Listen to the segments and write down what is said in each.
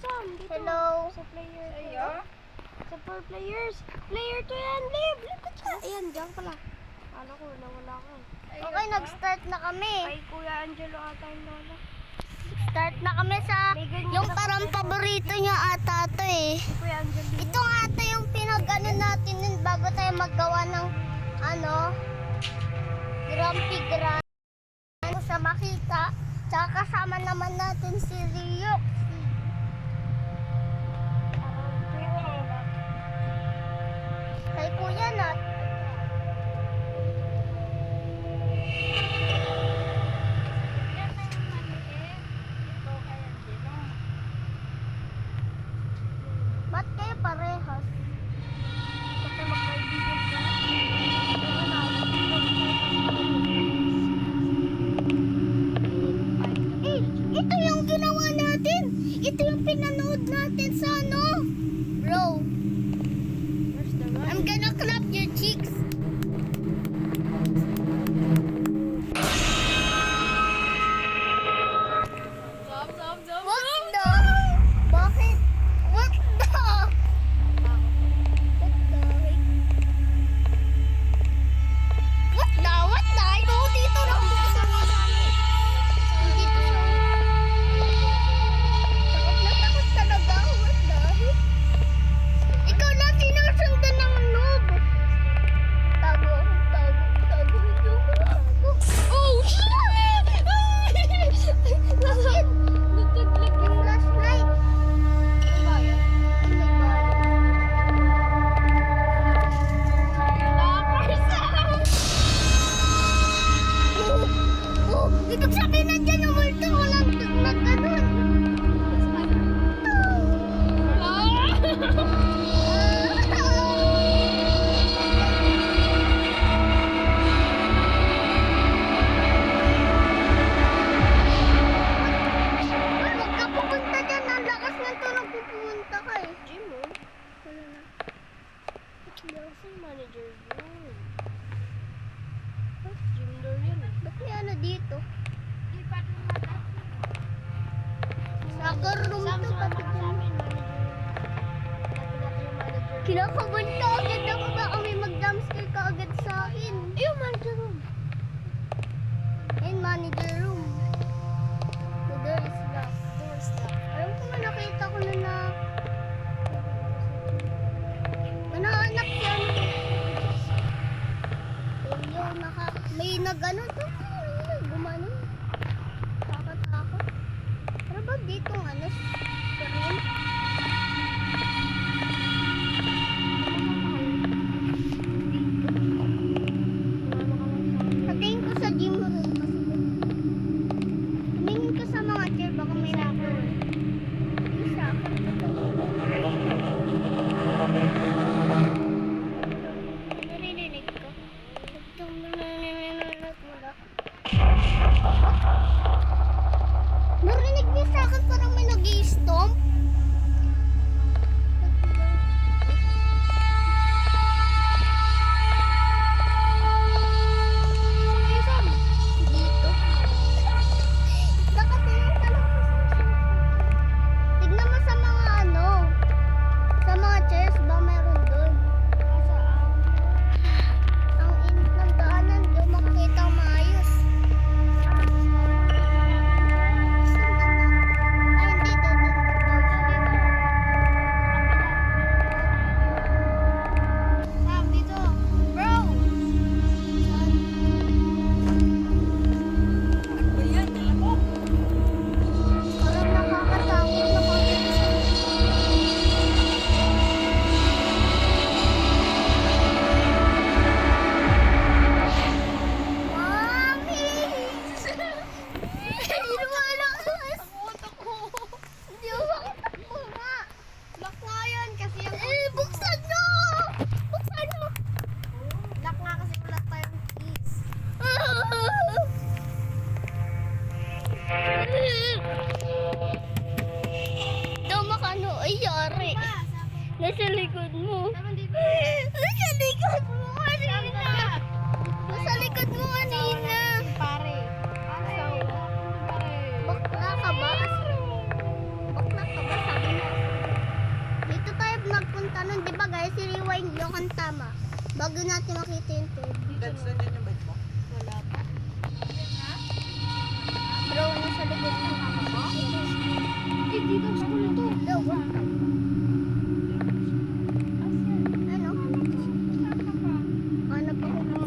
Sam, dito. Hello. Sa player. Ayo. Sa 4 players. Player 2 yan, Liv. Liv ka dyan. Ayan, dyan pala. Kala ko, nawala ka. Okay, nag-start na kami. Kay Kuya Angelo ata yung lola. Start na kami sa yung parang paborito niya ata to eh. Si Kuya Angelo. Ito nga ata yung pinag-ano natin nun bago tayo maggawa ng ano, Grumpy Grand sa makita. Tsaka kasama naman natin si Rio. Kay Kuya Nat. Ba't kayo parehas? Kasi magkaibigan ka. Eh, ito yung ginawa natin. Ito yung pinanood natin sa ano. Bro, Where's the I'm gonna clap your cheeks. What the? Bakit? What the? What the? What the? Ito dito lang. Dito siya. Takot talaga. What the? Ikaw na sinusundan ng noob. Tago. Oh, shit! Bakit? Nataglag yung flashlight. Ano ba yan? Ibig sabihin nandiyan yung multo. Walang nagganon. Ay, huwag ka pupunta dyan. Ang lakas ng tunog pupunta ka eh. Gym mo? Wala na. Nelson manager room. Gym door yan eh. Ba't may ano dito? Soccer room Sam, to. sumama Pati ka sa amin, manager. Dati natin yung manager. kinakabahan ka agad ako. Baka may mag-dumpster ka agad sa akin. Ayun, manager room. And manager room. The door is locked. Door's locked. Alam ko nga nakita ko na manahanap siya. Yung may nag-ano to. Gumano. Takot-takot. Pero ba dito ano? Screen? Patingin ko sa gym room kasi. Tumingin ka sa mga chair baka may locker. May locker. Naririnig ko. Itong nanananak mo na. Narinig niya sa akin parang may nag-i-stomp. Dito. Nakatingin ka lang sa tignan mo sa mga ano. Sa mga chairs ba meron doon? Ang init ng daanan, di mo makikita ang maayos. Ay, hindi doon. Sam, dito. Bro! Ano ba yan? Dala mo? Parang nakakatakot na Mami! Hindi lumalakas! Ako. Hindi ako makatakbo nga! Lock nga yan kasi yung... Buksan nyo! Buksan nyo! Lock nga kasi wala tayong keys. Daw makano, ay yari. Nasa likod mo. Naman dito. Nasa likod mo kanina. Nasa likod mo kanina. Pare. Pare. Pare. Bakla ka ba? Bakla ka ba? Sabi mo rewind yung ang tama. Bago natin makita yung tubig. That's na dyan yung bike mo. Wala pa. Bro, nasa likod ng mama ko. Eh, dito ang school to. Hello, ano? Hanap ako mo.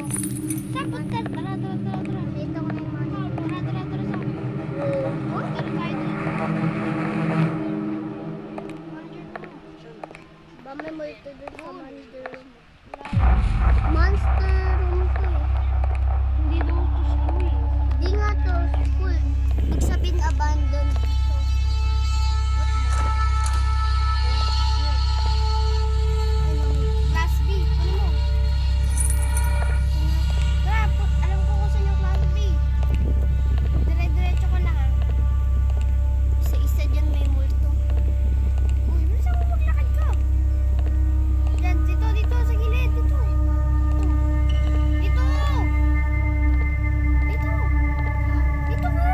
Sabot ka. Tara. Dito ko na yung money. Tara. Tara tayo dito. Ba may multo dun sa monster room. Monster room to eh. Hindi daw to school eh. Di nga to, school. Ibig sabihin abandoned. Class B. Ano mo? Tara, alam ko kung saan yung class B. Dire-diretso ko lang ah. Isa-isa dyan may multo. Uy, saan mo maglakad ka? Yan, dito, sa gilid, dito. Dito! Dito nga!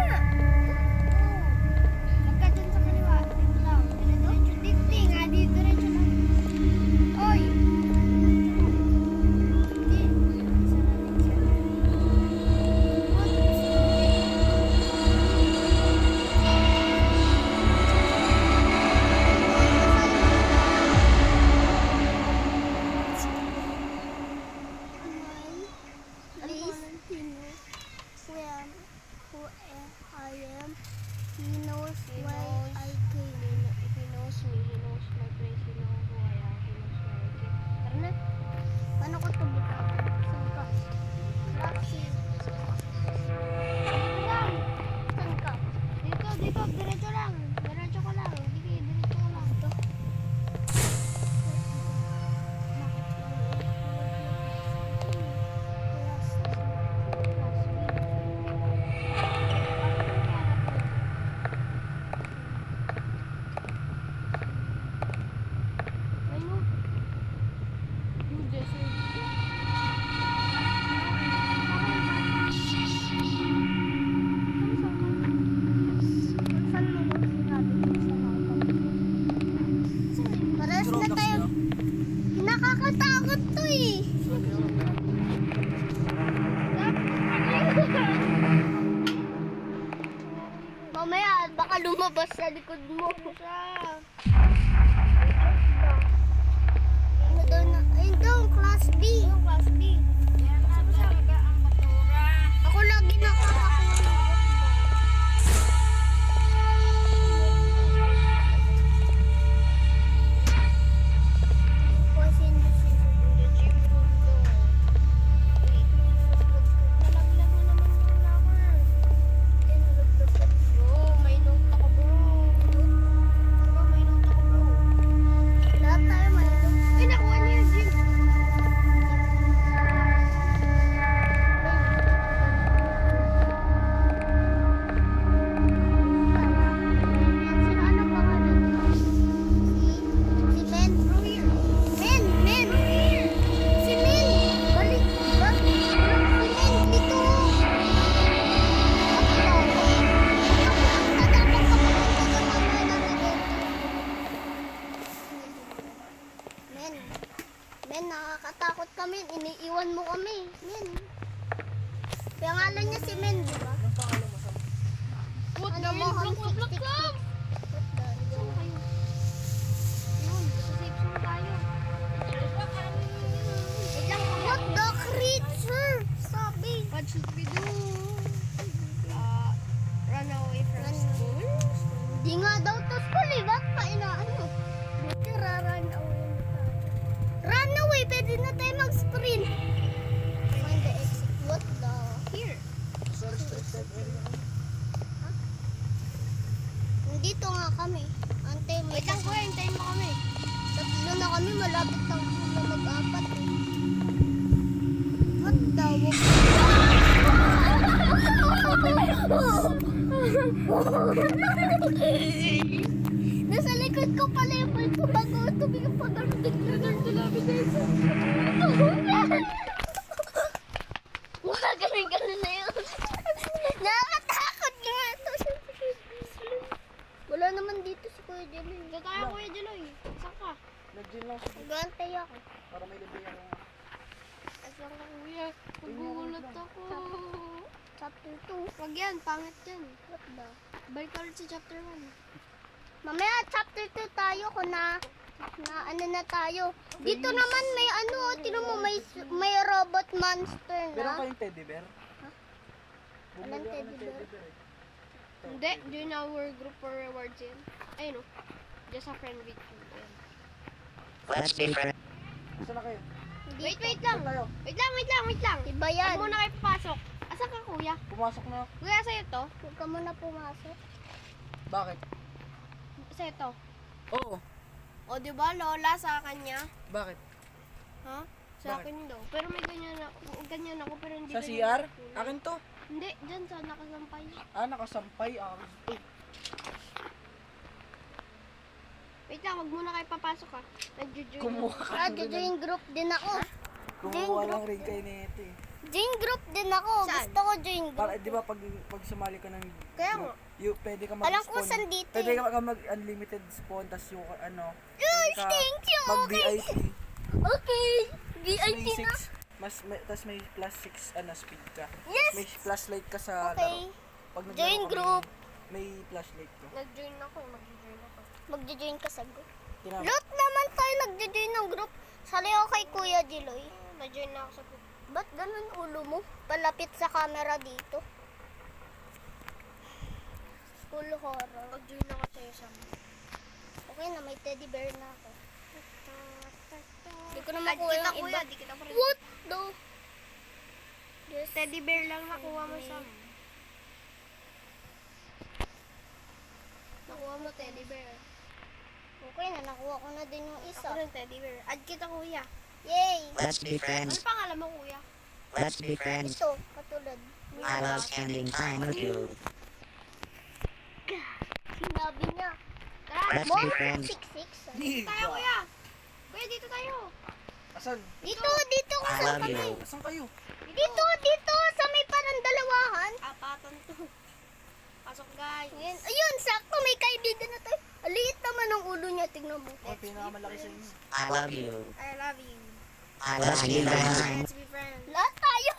Magka dyan sa kaliwa. Dito lang. Dito nga, dito rin siya lang. Oy! Hindi. Isa na rin siya. Please, he knows who I am. He knows why I came. If he knows me, he knows my place, he knows who I am, he knows where I came. Tara na. Paano ko ito bitaw? Saan ka? Roxy. Dito lang. Saan ka? Dito, diretso lang. Diretso ko lang. Sige, diretso ko lang. Ito. Ayun. Yung desert. Saan mo ko sinabi ko sa mga Pares na tayo. Nakakatakot to eh. Mamaya, baka lumabas sa likod mo. Ano daw na? Ayun daw, class B. Yung class B. Sabi siya, ang batura. Ako lagi nakakakulong. Nalaglag na naman yung flower. Bro, may note ako bro. Bro, may note ako bro. Lahat tayo mayroon. Ay, nakuha niya yung gym. Sino ano pangalan niyo? Si Men. Men, Men. Si Men. Balik. Si Men, dito. Men. Men, nakakatakot kami. Iniiwan mo kami. Men. Pangalan niya si Men, di ba? Anong pangalan mo sa What Ano the mo, hell? Ham? Block, block, block. Saan na kayo? Yun, sa safe zone tayo. Wait lang, What the creature? Sabi. what should we do? Run away from Run. school? Di nga daw to school eh. Ba't pa inaano? Buti run away na tayo. Run away! Pwede na tayo mag-sprint. Find the exit. What the? Here. Sa restricted area? Nandito nga kami. Antay mo. Wait lang, kuya, hintayin mo kami. Tatlo na kami. Malapit lang na mag-apat eh. What the? Nasa likod ko pala yung multo bago tubig ang pagdating na Wala ganun na yun. Nakakatakot nga ito. Wala naman dito si Kuya Jeloy. Ito tayo, Kuya Jeloy. Saan ka? Nag-gym lang siya. Gantay ako. Para may libre ako. Asan ka kuya? Magugulat ako. Chapter 2. Wag yan, pangit yan. What the? Balik ka ulit sa chapter 1. Mamaya chapter 2 tayo kung na ano na tayo. Dito naman may ano, tinan mo may robot monster Meron na. kayong teddy bear? Walang Bumili ako teddy ng bear. teddy bear. eh. Hindi, join our group for rewards yan. Ayun o. Just a friend with you. Ayan. Let's be friends. Saan na kayo? Wait lang. Saan tayo? Wait lang. Iba yan. Huwag muna kayo papasok. Asan ka kuya? Pumasok na. Kuya, sa'yo to? Huwag ka muna pumasok. Bakit? Sa'yo to. Oo. O, di ba, Lola, sa kanya? Bakit? Ha? Sa Bakit? akin daw. Pero may ganyan ako, pero hindi Sa ganyan CR? ako. Akin to. Hindi, dyan sa nakasampay. Ah, nakasampay. Wait lang, wag muna kayo papasok ha. Nag-join. Kumuha ka. Ah, join group din ako. Kumuha lang rin kayo nito eh. Join group din ako. Saan? Gusto ko join Para, group. di ba pag sumali ka ng Kaya nga. pwede ka Alam ko mag-spawn. saan dito Pwede eh. ka mag-unlimited spawn, tas yung ano. Yes, pwede ka thank you. Mag-VIP. Okay. VIP May na. 6, tas may plus 6 ano, speed ka. Yes. May flashlight ka sa Okay. laro. Pag naglaro Join ka, group. May flashlight ka. Nag-join ako, mag-join ako. Magjo-join ka sa group. Tinama. Lot naman tayo nagjo-join ng group. Sali ako kay Kuya Jiloy. Nag-join na ako sa group. Ba't ganun ulo mo? Palapit sa camera dito. Full horror. Mag-join ako sa'yo sa Okay na, may teddy bear na ako. Hindi ko na Ay, makuha kita yung kuya, iba. di kita pa rin. What the? Yes. Teddy bear lang nakuha mo sa amin. Nakuha mo teddy bear. Okay na, nakuha ko na din yung isa. Ako rin teddy bear. Add kita kuya. Yay! Let's be Ano friends. pangalan mo kuya? Let's be friends. Ito, katulad. I love spending time with you. Sinabi niya. Tara, Let's Mo, be friends. 6'6". Di tayo ba? kuya. Kuya, dito tayo. Asan? Dito, dito I kasi love kami. you. Asan kayo? Dito, sa may parang dalawahan. Apatan to. Pasok guys. Ayun, ayun, sakto, may kaibigan na tayo. Aliit naman ang ulo niya, tignan mo. Oh, pinakamalaki sa inyo. I love you. I love you. Let's be friends. Let's be friends. Lahat tayo!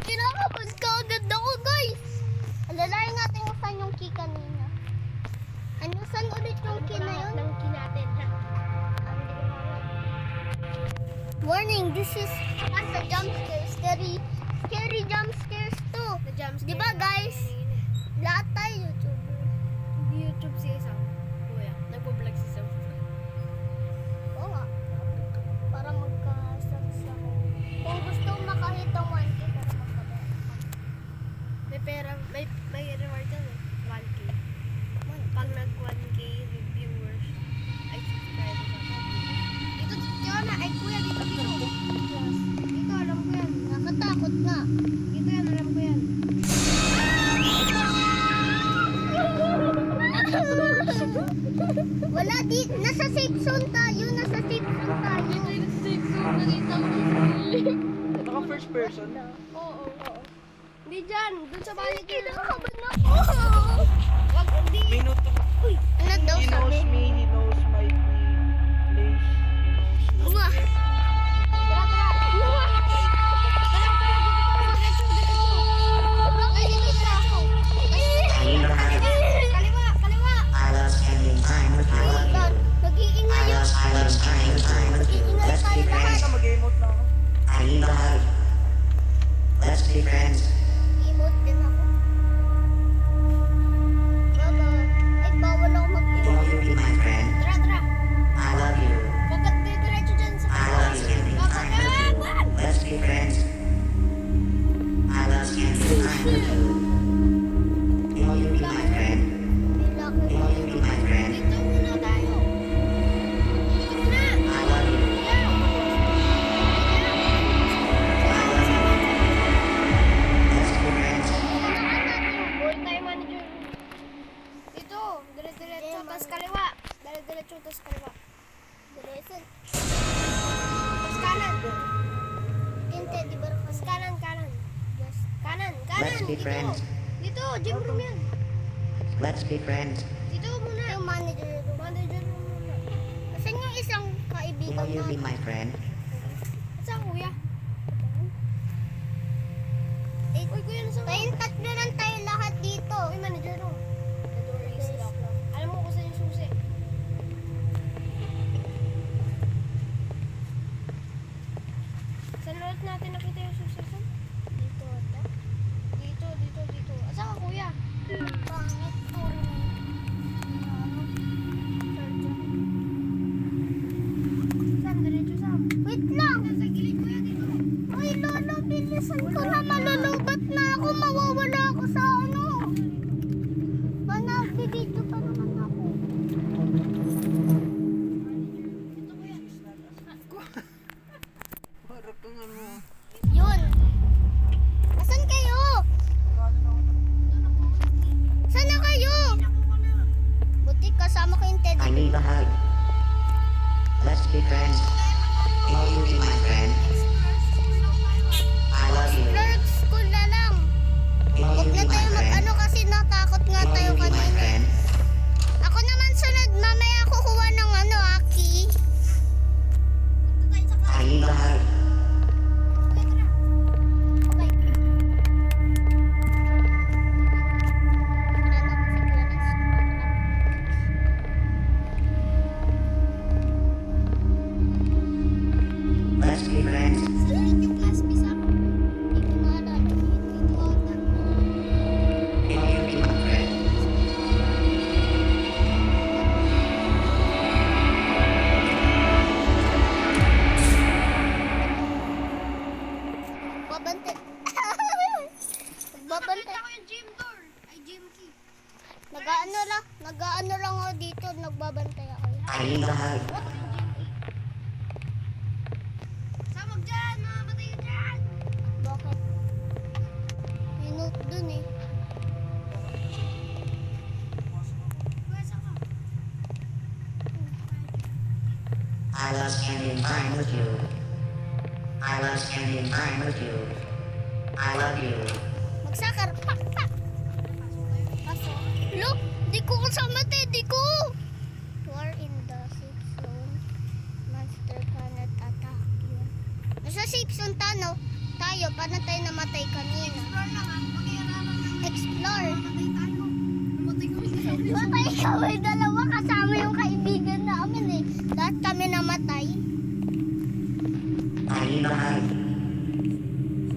Kinakabas ka agad ako, guys! Alalayan natin kung saan yung key kanina. Ano, saan ulit yung key na yun? Ng kinatin ha. Warning, this is as a jump scare. Scary jump scares too. The jump Di ba, guys? Lahat tayo YouTuber. YouTube si Sam. Kuya, nagpo-vlog si Sam. Oo nga. Para magka-subs ako. Kung gusto mo makahit ang 1K, para magkabaya. May pera, may reward yan eh. 1K. Pag nag 1K viewers, ay subscribers ako. Dito, Tiona, ay kuya, dito. Dito, alam ko yan. Nakatakot na. Dito yan, alam ko yan. Wala di, nasa safe zone tayo, nasa safe zone tayo. Naka first person. Oo. Hindi dyan, dun sa bahay ko. Kinakaban ako. Wag, hindi. Minuto. Ano daw He knows sabi? me, he knows my place, he knows me. Wah. I love spending time with you. Nag-iingay yung I love spending time with you. nag-iingay Let's tayo be lahat. friends. Mag-emote na ako. I need a hug. Let's be friends. Emote din ako. Baba. Ay, bawal ako mag-emote. Will you be my friend? Tara. I love you. Huwag ka diretso dyan sa I love spending time with you. Let's be friends. I love spending time with you. Will you be my friend? Bila ko. Will you be my friend? Dito muna tayo. Dito muna. I love you. Yeah. Let's be friends. Boy tayo manager. Dito, dire-diretso, tas kaliwa. Dire-diretso, tas kaliwa. Diretso. Tas kanan. Inte, di ba? Tas kanan. Yes. Kanan. Let's be Dito. friends. Dito, gym room yan. Let's be friends. Dito muna. Yung manager room. Manager room muna. kaibigan Will you be natin. my friend? Saan kuya? Uy, kuya, nasa ka? Tayong tatlo lang tayo lahat dito. Uy, manager, no? The door is locked. Alam mo kung saan yung susi. Saan ulit natin nakita yung susi? Saan? Dito ata. Dito. Saan ka kuya? Pangit to. Sam, diretso Sam. Wait lang. Sa gilid kuya dito. Uy, Lolo, bilisan ko na. Malulubat na ako. Mawawala ako sa ano. Dito pa naman ako. Dito kuya. Harap kang ano. Yun. Asan kayo? Saan na kayo? Buti kasama ko yung I teddy. need a hug. Let's be friends. Will you be my friend? I love you. Clerk school na lang. Will Huwag you na be my tayo friend? mag-ano kasi natakot nga Will tayo you be my kanina. friend? Ako naman sunod. Mamaya kukuha ng ano, Aki. I need a hug. Okay. Wala na kasi clearance. Let's be friends. Saan yung class B Sam? Hindi ko naalala. Dito ata. Will you be my friend? Babante. Babante. Nakita ko yung gym door. Ay, gym key. Nag-ano lang ako dito. Nagbabantay ako. I need a hug. Sam, wag dyan. Mamamatay ka dyan. Bakit? May note dun eh. Kuya, saan ka? I love spending time with you. I love spending time with you. I love you. Magsakar. Pak, pak. Pasok. Look, di ko kasama teddy ko. You are in the safe zone. Monster cannot attack you. Nasa safe zone tayo. Paano tayo namatay kanina? Explore lang ah. Mag-iaraman lang. Explore. Mamatay tayo. Mamatay kami sa Matay kami dalawa kasama yung kaibigan namin eh. Lahat kami namatay. I need a hug.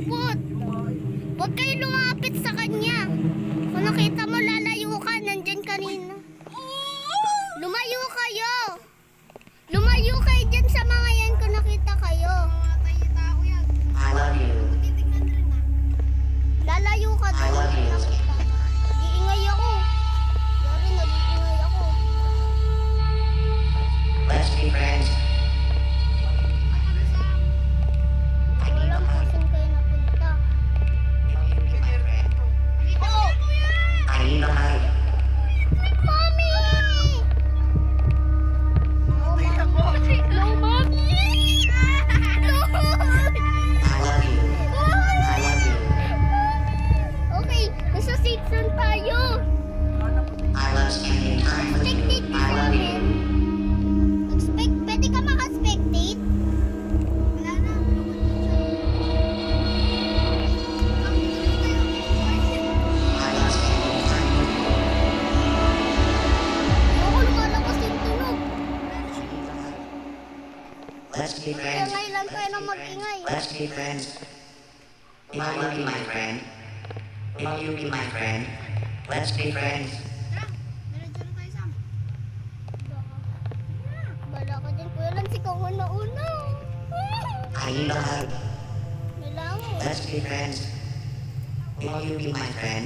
What? Huwag kayo lumapit sa kanya. Kung nakita mo, lalayo ka. Nandyan kanina. Lumayo kayo. Lumayo kayo dyan sa mga yan kung nakita kayo. Mamatay yung tao yan. I love you. Titignan rin ah. Lalayo ka I doon. love you. Nag-iingay ako. Yari, nag-iingay ako. Let's be friends. Ano Sam? I need a Walang hug. kung kayo napunta. Will you be my friend? Dito kuya, kuya. I need a hug. Mommy! No, mommy! No! I love you. I love you. Okay, nasa safe zone tayo. I love spending time with you. I love you. Pwede ka maka-spectate? Wala na. Lugod na siya. Sam, dito tayo. I love spending time with you. Ako lumalabas yung tunog. I need a hug. Let's be Kaya friends. ngayon lang tayo na mag-ingay. Let's be friends. Will you be my friend? Will you be my friend? Let's be friends. Tara, diretso na tayo Sam. Bala ka dyan. Kuya Lance, ikaw nga nauna. I need a hug. Nilango. Let's be friends. Will you be my friend?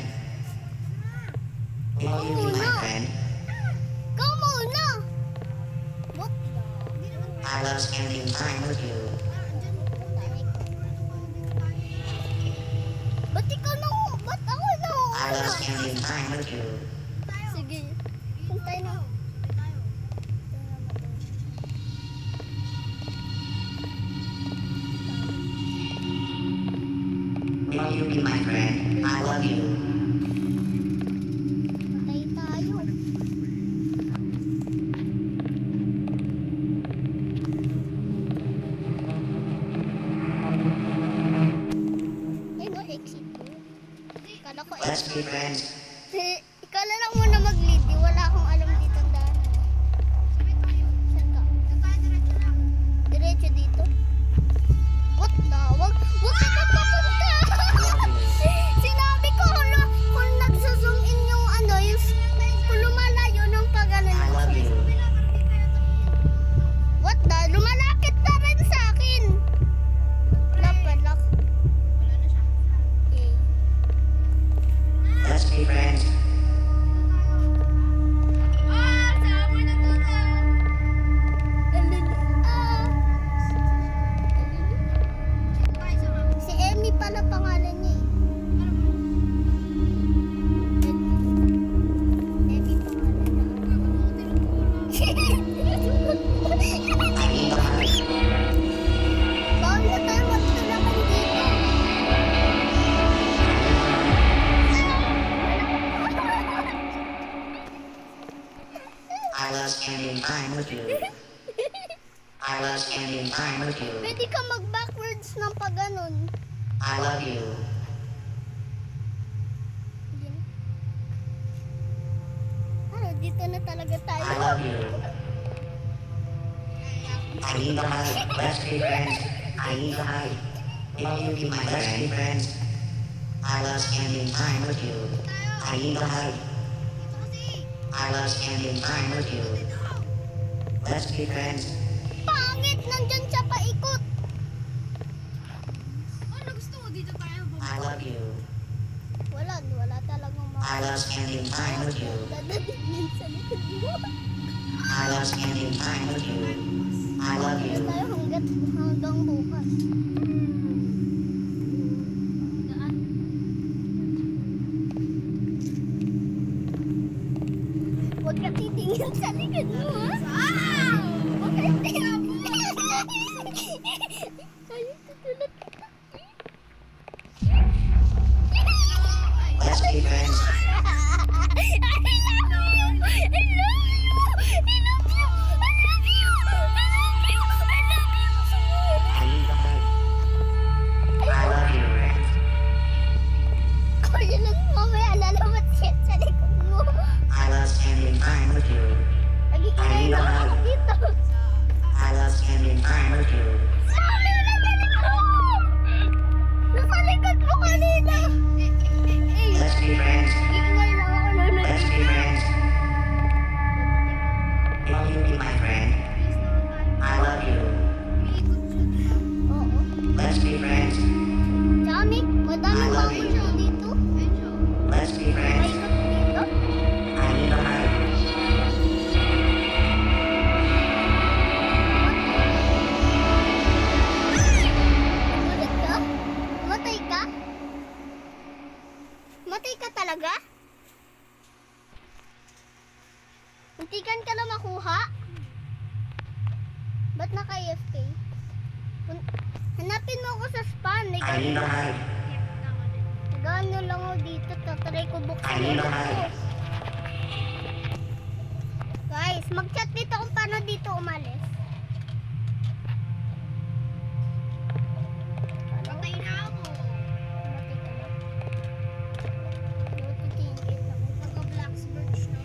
Will you be my friend? Ikaw muna. What? Hindi naman I love spending time with you. dyan. Ba't ikaw na? Ba't ako na? I love spending time with you. Sige. Puntay na. Tayo. Will you be my friend? I love you. Patay tayo. Let's be friends. Ikaw na lang muna mag-lead. Di wala akong alam dito ang daanan. Saan ka? Diretso dito? What the? Wag ka magpapunta! Sinabi ko kung nagsa-zoom in yung ano, yung kung lumalayo ng pag-ano. I love you. What the? Lumalapit na rin sa akin. Lock. Okay. Let's be friends. Si Emmy pala pangalan niya eh. Emmy pangalan niya. I need a hug. Bawal na tayo magtulakan dito. I love spending time with you. I love spending time with you. Pwede ka mag-backwards ng pag-ganon. I love you. Ano, dito na talaga tayo. I love you. I need a hug. Let's be friends. I need a hug. Will you be my best friends? I love spending time with you. I need a hug. I love spending time with you. Let's be friends. Pangit, nandyan siya paikot. I love you. Wala talagang I love spending time with you. dadalhin sa likod mo. I love spending time with you. I love Dito you. tayo hanggang bukas. Huwag ka titingin sa likod mo, ha? Huwag ka titingin. Kayo tutulad ka. Let's be friends. I need a hug. I love you. Kaya lang mamaya lalabas siya sa likod mo. I love spending time with you. Nag-iingay na ako dito. I love spending time with you. Sabi mo na sa likod! Nasa likod mo kanina! Let's be friends. Iingay lang ako nun. Let's be friends. Will you be my friend? I love you. Oo. Let's be friends. Dami, madaming bubbles dito. Let's be friends. Paikot dito. I need a hug. Ulit ka? Matay ka? Matay ka talaga? Muntikan ka na makuha? Ba't naka-AFK? Hanapin mo ako sa spawn. I need a hug. Gano lang ako dito. Tatry ko buksan I need a ulit hug. ko. Guys, mag-chat dito kung paano dito umalis. Matay na ako. Matay ka na. Buti tingkit ako. Naka-Blacksburg na.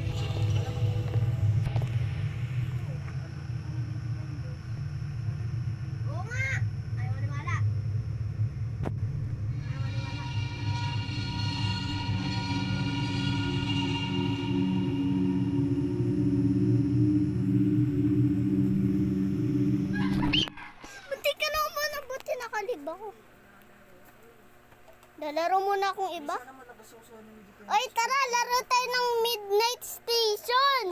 Oo nga! Ayaw maniwala. Ayaw maniwala. Buti ka na muna, buti nakalib ako. Lalaro muna akong iba. Oy, tara, laro tayo ng Midnight Station.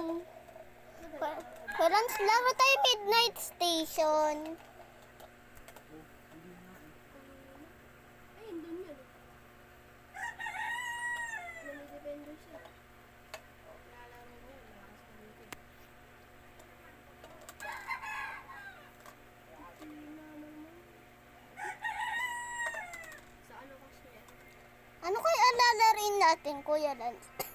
Parang laro tayo Midnight Station. Ay, doon yun. Depende siya. Lalaro niya, lakas na dito. Ano kaya lalarin natin, Kuya Lance?